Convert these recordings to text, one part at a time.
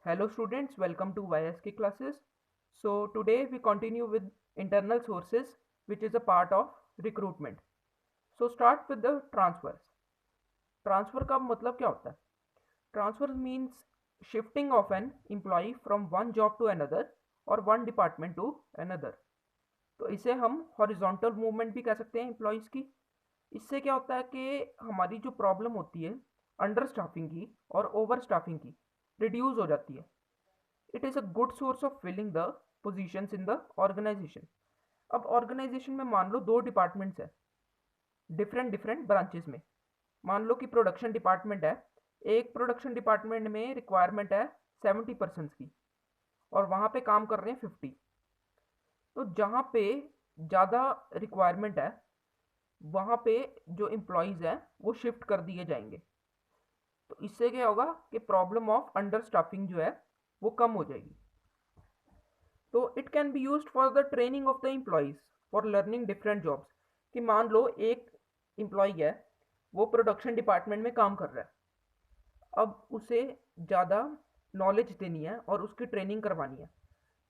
Hello students, welcome to YSK classes. So today we continue with internal sources which is a part of recruitment. So start with the transfers. Transfer का मतलब क्या होता है? Transfer means shifting of an employee from one job to another or one department to another. तो इसे हम horizontal movement भी कह सकते हैं employees की. इससे क्या होता है कि हमारी जो प्रॉब्लम होती है अंडर स्टाफिंग की और ओवर स्टाफिंग की रिड्यूस हो जाती है. It is a good source of filling the positions in the organisation. अब ऑर्गेनाइजेशन में मान लो दो डिपार्टमेंट्स हैं डिफरेंट डिफरेंट ब्रांचेस में. मान लो कि प्रोडक्शन डिपार्टमेंट है. एक प्रोडक्शन डिपार्टमेंट में रिक्वायरमेंट है 70% की और वहाँ पे काम कर रहे हैं 50. तो जहाँ पे ज़्यादा रिक्वायरमेंट है वहाँ पे जो एम्प्लॉयज़ हैं वो शिफ्ट कर दिए जाएंगे. तो इससे क्या होगा कि प्रॉब्लम ऑफ अंडर स्टाफिंग जो है वो कम हो जाएगी. तो it can be used for the training of the employees for learning different jobs. कि मान लो एक एम्प्लॉय है वो प्रोडक्शन डिपार्टमेंट में काम कर रहा है. अब उसे ज़्यादा नॉलेज देनी है और उसकी ट्रेनिंग करवानी है.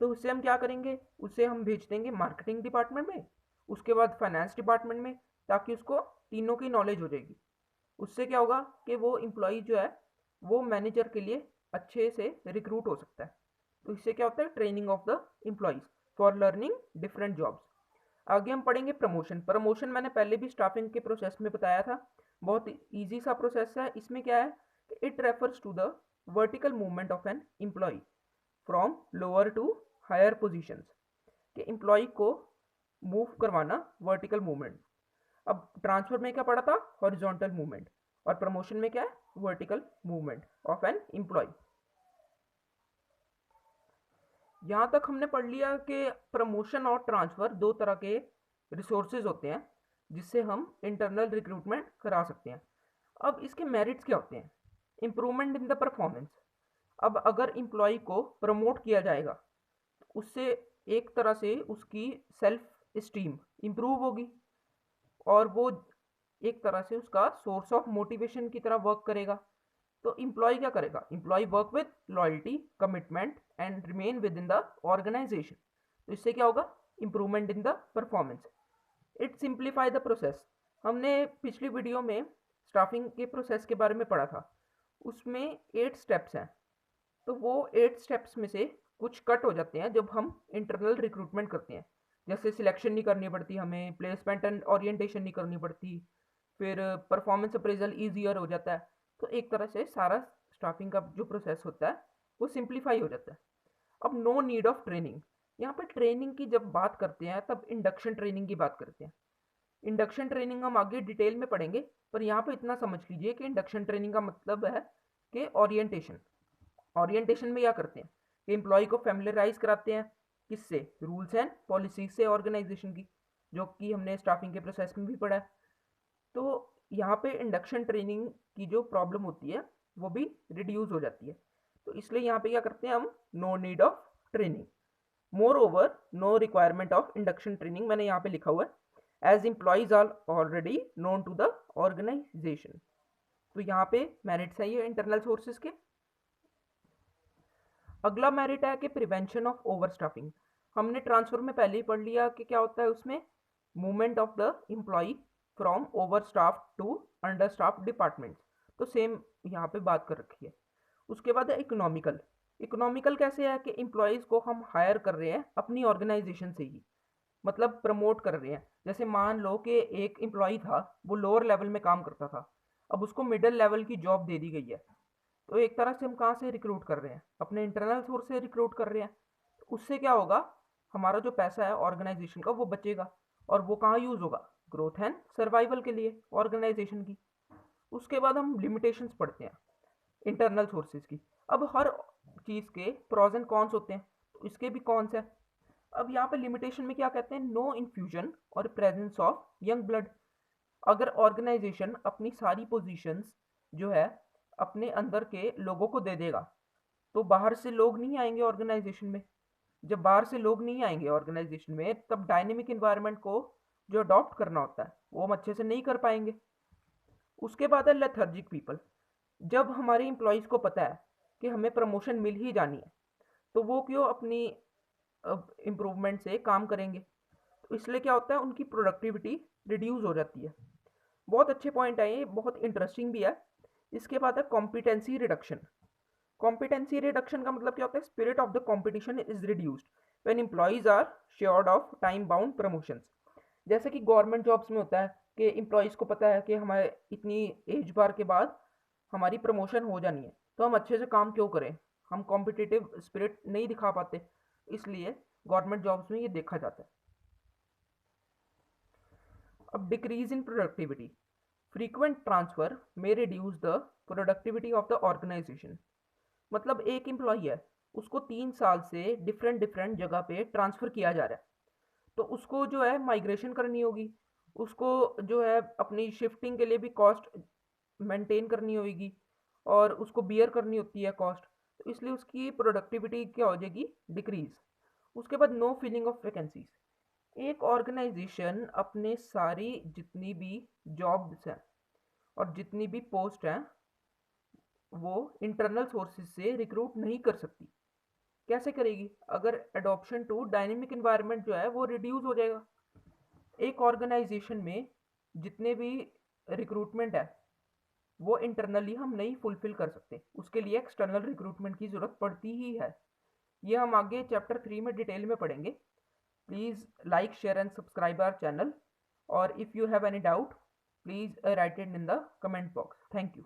तो उससे हम क्या करेंगे, उसे हम भेज देंगे मार्केटिंग डिपार्टमेंट में, उसके बाद फाइनेंस डिपार्टमेंट में, ताकि उसको तीनों की नॉलेज हो जाएगी. उससे क्या होगा कि वो एम्प्लॉय जो है वो मैनेजर के लिए अच्छे से रिक्रूट हो सकता है. तो इससे क्या होता है, training of the employees for learning different jobs. आगे हम पढ़ेंगे प्रमोशन. प्रमोशन मैंने पहले भी स्टाफिंग के प्रोसेस में बताया था. बहुत इजी सा प्रोसेस है. इसमें क्या है कि it refers to the vertical movement of an employee from lower to higher positions. कि एम्प्लॉय को मूव करवाना वर्टिकल मूवमेंट. अब ट्रांसफर में क्या पड़ा था, हॉरिजॉन्टल मूवमेंट, और प्रमोशन में क्या है, vertical movement of an employee. यहाँ तक हमने पढ़ लिया कि प्रमोशन और ट्रांसफ़र दो तरह के रिसोर्सेज होते हैं जिससे हम इंटरनल रिक्रूटमेंट करा सकते हैं. अब इसके मेरिट्स क्या होते हैं. Improvement in the performance. अब अगर एम्प्लॉय को प्रमोट किया जाएगा उससे एक तरह से उसकी सेल्फ इस्टीम इम्प्रूव होगी और वो एक तरह से उसका सोर्स ऑफ मोटिवेशन की तरह वर्क करेगा. तो इम्प्लॉय क्या करेगा, employee work with loyalty, commitment and remain within the organisation. तो इससे क्या होगा, improvement in the performance. It simplify the process. हमने पिछली वीडियो में स्टाफिंग के प्रोसेस के बारे में पढ़ा था. उसमें 8 स्टेप्स हैं. तो वो 8 स्टेप्स में से कुछ कट हो जाते हैं जब हम इंटरनल रिक्रूटमेंट करते हैं. जैसे सिलेक्शन नहीं करनी पड़ती हमें, प्लेसमेंट एंड ओरिएंटेशन नहीं करनी पड़ती, फिर परफॉर्मेंस अप्रेजल ईजियर हो जाता है. तो एक तरह से सारा स्टाफिंग का जो प्रोसेस होता है वो सिंप्लीफाई हो जाता है. अब नो नीड ऑफ ट्रेनिंग. यहाँ पे ट्रेनिंग की जब बात करते हैं तब इंडक्शन ट्रेनिंग की बात करते हैं. इंडक्शन ट्रेनिंग हम आगे डिटेल में पढ़ेंगे, पर यहाँ पे इतना समझ लीजिए कि इंडक्शन ट्रेनिंग का मतलब है कि ओरिएंटेशन. ओरिएंटेशन में क्या करते हैं कि एम्प्लॉय को फैमिलियराइज कराते हैं किससे, रूल्स एंड पॉलिसीज से ऑर्गेनाइजेशन की, जो कि हमने स्टाफिंग के प्रोसेस में भी पढ़ा है. तो यहाँ पे इंडक्शन ट्रेनिंग की जो प्रॉब्लम होती है वो भी रिड्यूस हो जाती है. तो इसलिए यहाँ पे क्या करते हैं हम, no need of training. Moreover no requirement of induction training मैंने यहाँ पे लिखा हुआ है, as employees are already known to the organisation. तो यहाँ पे मेरिट्स है ये इंटरनल सोर्सेज के. अगला मेरिट है कि प्रिवेंशन ऑफ ओवर स्टाफिंग. हमने ट्रांसफर में पहले ही पढ़ लिया कि क्या होता है उसमें, movement of the employee from over staff to under staff departments. तो सेम यहाँ पे बात कर रखी है. उसके बाद है इकोनॉमिकल. इकोनॉमिकल कैसे है कि एम्प्लॉयज़ को हम हायर कर रहे हैं अपनी ऑर्गेनाइजेशन से ही, मतलब प्रमोट कर रहे हैं. जैसे मान लो कि एक एम्प्लॉय था वो लोअर लेवल में काम करता था, अब उसको मिडिल लेवल की जॉब दे दी गई है. तो एक तरह से हम कहाँ से रिक्रूट कर रहे हैं, अपने इंटरनल सोर्स से रिक्रूट कर रहे हैं. तो उससे क्या होगा, हमारा जो पैसा है ऑर्गेनाइजेशन का वो बचेगा और वो कहाँ यूज़ होगा, ग्रोथ एंड सर्वाइवल के लिए ऑर्गेनाइजेशन की. उसके बाद हम लिमिटेशंस पढ़ते हैं इंटरनल सोर्सेज की. अब हर चीज़ के प्रॉज एंड कॉन्स होते हैं, तो इसके भी कॉन्स है. अब यहाँ पे लिमिटेशन में क्या कहते हैं, नो इन्फ्यूजन और प्रेजेंस ऑफ यंग ब्लड. अगर ऑर्गेनाइजेशन अपनी सारी पोजीशंस जो है अपने अंदर के लोगों को दे देगा तो बाहर से लोग नहीं आएंगे ऑर्गेनाइजेशन में. जब बाहर से लोग नहीं आएंगे ऑर्गेनाइजेशन में तब डायनेमिक इन्वायरमेंट को जो अडॉप्ट करना होता है वो हम अच्छे से नहीं कर पाएंगे. उसके बाद है लेथर्जिक पीपल. जब हमारे एम्प्लॉयज़ को पता है कि हमें प्रमोशन मिल ही जानी है, तो वो क्यों अपनी इम्प्रूवमेंट से काम करेंगे। तो इसलिए क्या होता है, उनकी प्रोडक्टिविटी रिड्यूस हो जाती है। बहुत अच्छे पॉइंट है ये, बहुत इंटरेस्टिंग भी है। इसके बाद है कॉम्पिटेंसी रिडक्शन। कॉम्पिटेंसी रिडक्शन का मतलब क्या होता है, spirit of the competition is reduced when employees are assured of time bound promotions. जैसे कि गवर्नमेंट जॉब्स में होता है कि एम्प्लॉइज़ को पता है कि हमारे इतनी एज बार के बाद हमारी प्रमोशन हो जानी है, तो हम अच्छे से काम क्यों करें, हम कॉम्पिटिटिव स्पिरिट नहीं दिखा पाते, इसलिए गवर्नमेंट जॉब्स में ये देखा जाता है। अब decrease in productivity, frequent transfer में reduce the productivity of the organisation. मतलब एक एम्प्लॉई है, उसको 3 साल से डिफरेंट डिफरेंट जगह पे ट्रांसफ़र किया जा रहा है, तो उसको जो है माइग्रेशन करनी होगी, उसको जो है अपनी शिफ्टिंग के लिए भी कॉस्ट मेंटेन करनी होगी और उसको बियर करनी होती है कॉस्ट, तो इसलिए उसकी प्रोडक्टिविटी क्या हो जाएगी, डिक्रीज। उसके बाद नो फिलिंग ऑफ वैकेंसीज। एक ऑर्गेनाइजेशन अपने सारी जितनी भी जॉब्स हैं और जितनी भी पोस्ट हैं वो इंटरनल सोर्सेज से रिक्रूट नहीं कर सकती। कैसे करेगी, अगर एडॉप्शन टू डायनेमिक इन्वायरमेंट जो है वो रिड्यूस हो जाएगा। एक ऑर्गेनाइजेशन में जितने भी रिक्रूटमेंट है वो इंटरनली हम नहीं फुलफिल कर सकते, उसके लिए एक्सटर्नल रिक्रूटमेंट की ज़रूरत पड़ती ही है। ये हम आगे चैप्टर 3 में डिटेल में पढ़ेंगे। Please like share and subscribe our channel, और if you have any doubt please write it in the comment box. Thank you.